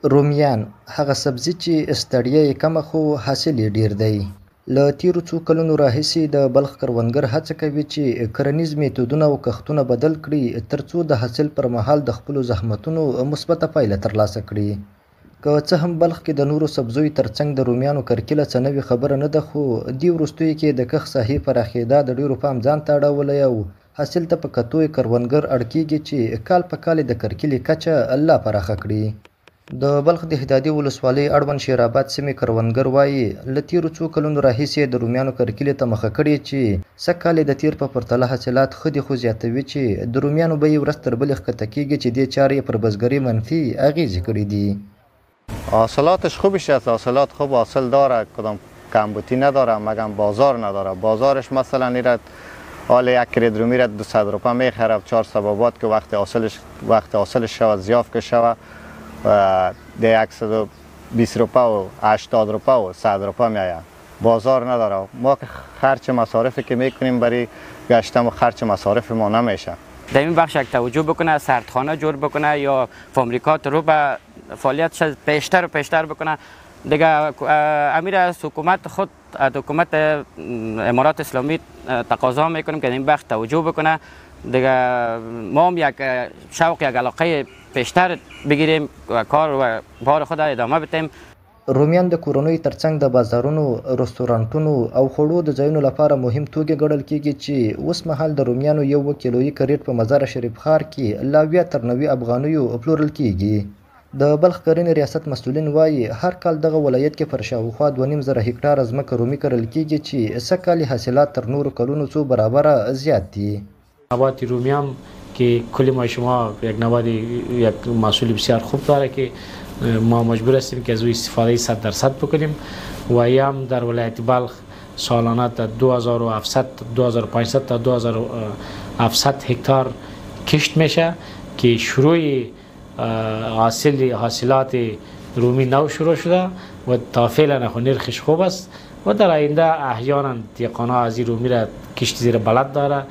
رومیان هغه سبزي چې ستړیا یې کمه خو حاصل یې ډیر دی. له تیرو څو کلونو راهیسې د بلخ کروندګر هڅه کوي چې کرنیز میتودونه او کښتونه بدل کړي ترڅو د حاصل پر مهال د خپلو زحمتونو مثبته پایله ترلاسه کړي. که څه هم بلخ کې د نورو سبزیو ترڅنګ د رومیانو کرکیله څه نوې خبره نه ده، خو دې وروستیو کې د کښت ساحې پراخېدا د ډیرو پام ځان ته اړولی او حاصل ته په کتو یې کروندګر اړ کېږي چې کال په کال د کرکیلې کچه لا پراخه کړي. د بلخ د هدادي ولسوالۍ اړوند شیرآباد سیمې کروندګر وایي له تیرو څو کلونو راهیسې د رومیانو کرکیلې ته مخه کړې چې سږ کال د تیر په پرتله حاصلات ښه دي، خو زیاتوي چې د رومیانو بیې ورځ تر بلې ښکته کېږي چې دې چارې پر بزګرۍ منفي اغیزې کړي دي. حاصلاتش خوبش است، حاصلات خوب حاصل داره، کدام کمبودی نداره، مگر بازار نداره. بازارش مثلا میرد حال یک کرید رو میرد 200 روپیه میخره 400 بابات که وقت حاصلش شود زیاف که شود و ده 120 روپیه و 80 روپیه و 100 روپیه میآید. بازار نداره. ما که خرچ مصارفی که میکنیم برای گشتن و خرچ مصارف ما نمیشه. در این بخش یک توجه بکنه، سردخانه جور بکنه یا فابریکات رو به فعالیتش پیشتر و پیشتر بکنه. دیگه امیر از حکومت خود حکومت امارات اسلامی تقاضا میکنیم که در این بخش توجه بکنه. دیگه ما هم یک شوق یک علاقه پیشتر بگیریم و کار و بار خود ادامه بدیم. رومیان د کورنیو ترڅنګ د بازارونو، رستورانتونو او خوړو د ځایونو لپاره مهم توکي ګڼل کېږي چې اوس مهال د رومیانو یو کیلویي کریټ په مزار شریف ښار کې له 80 تر 90 افغانیو پلورل کېږي. د بلخ کرنې ریاست مسؤلین وایي هر کال دغه ولایت کې پر شاوخوا 2.5 هکټاره ځمکه رومي کرل کېږي چې سږ کال حاصلات تر نورو کلونو څو برابره زیات دي. نبات رومیان که کل ما شما یک محصول بسیار خوب داره که ما مجبور هستیم که از او استفاده 100% بکنیم و هم در ولایت بلخ سالانه تا 2700 2500 تا 2700 هکتار کشت میشه که شروع حاصلات رومی نو شروع شده و تا فعلا نرخش خوب است و در آینده احیانا دیقانا از این رومی را کشت زیر بلد داره،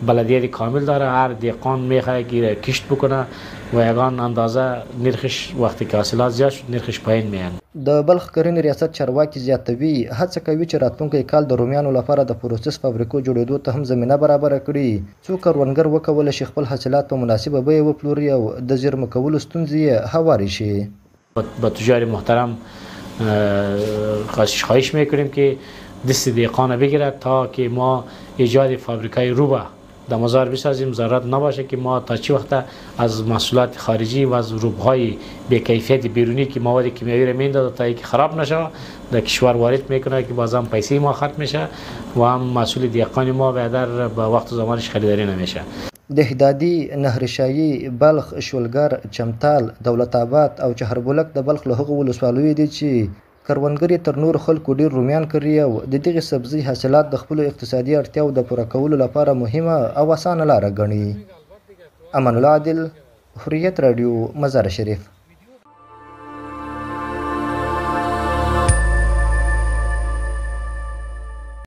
بلدیت کامل داره، هر دیقان میخواه که کشت بکنه و یگان اندازه نرخش وقتی که حاصلات زیاد شد نرخش پایین میان. د بلخ کرنې ریاست چارواکي زیاتوي هڅه کوي چې راتلونکی کال د رومیانو لپاره د پروسس فابریکو جوړېدو ته هم زمینه برابره کړي څو کروندګر وکولی شي خپل حاصلات په مناسبه بیه وپلوري او د زیرمه کولو ستونزې یې هوارې شي. با تجار محترم خواهش میکنیم که دست دیقان بگیرد تا که ما ایجاد فابریکای روبه در مزار بسازیم. ضرورت نباشه که ما تا چی وقت از محصولات خارجی و از روبهای بی‌کیفیت بیرونی که مواد کیمیایی را میندازه تا اینکه خراب نشه در کشور وارد میکنه که بازم پیسه ما ختم میشه و هم محصول دیقان ما بعدا به وقت و زمانش خریداری نمیشه. د هدادي، نهرشاهي، بلخ، شولګر، چمتال، دولت آباد او چهربولک د بلخ له هغو ولسوالیو دي چې کروندګر یې تر نورو خلکو ډیر رومیان کري او د دغې سبزي حاصلات د خپلو اقتصادي اړتیاو د پوره کولو لپاره مهمه او اسانه لاره ګڼي. امان الله عادل، حریت راډیو، مزار شریف.